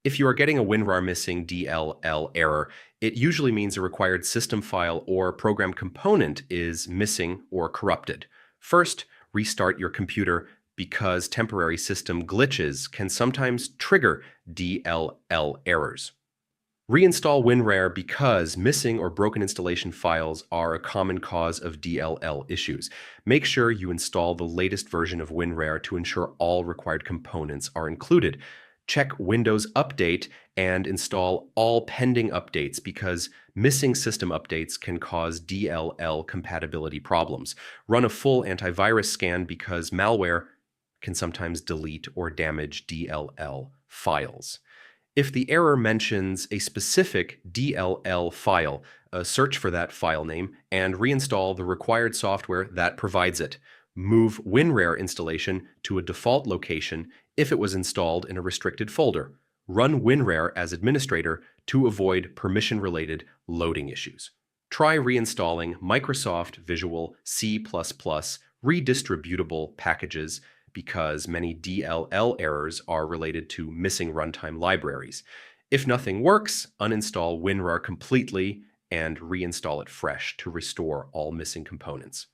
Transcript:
If you are getting a WinRAR missing DLL error, it usually means a required system file or program component is missing or corrupted. First, restart your computer because temporary system glitches can sometimes trigger DLL errors. Reinstall WinRAR because missing or broken installation files are a common cause of DLL issues. Make sure you install the latest version of WinRAR to ensure all required components are included. Check Windows Update and install all pending updates because missing system updates can cause DLL compatibility problems. Run a full antivirus scan because malware can sometimes delete or damage DLL files. If the error mentions a specific DLL file, search for that file name and reinstall the required software that provides it. Move WinRAR installation to a default location if it was installed in a restricted folder. Run WinRAR as administrator to avoid permission-related loading issues. Try reinstalling Microsoft Visual C++ redistributable packages because many DLL errors are related to missing runtime libraries. If nothing works, uninstall WinRAR completely and reinstall it fresh to restore all missing components.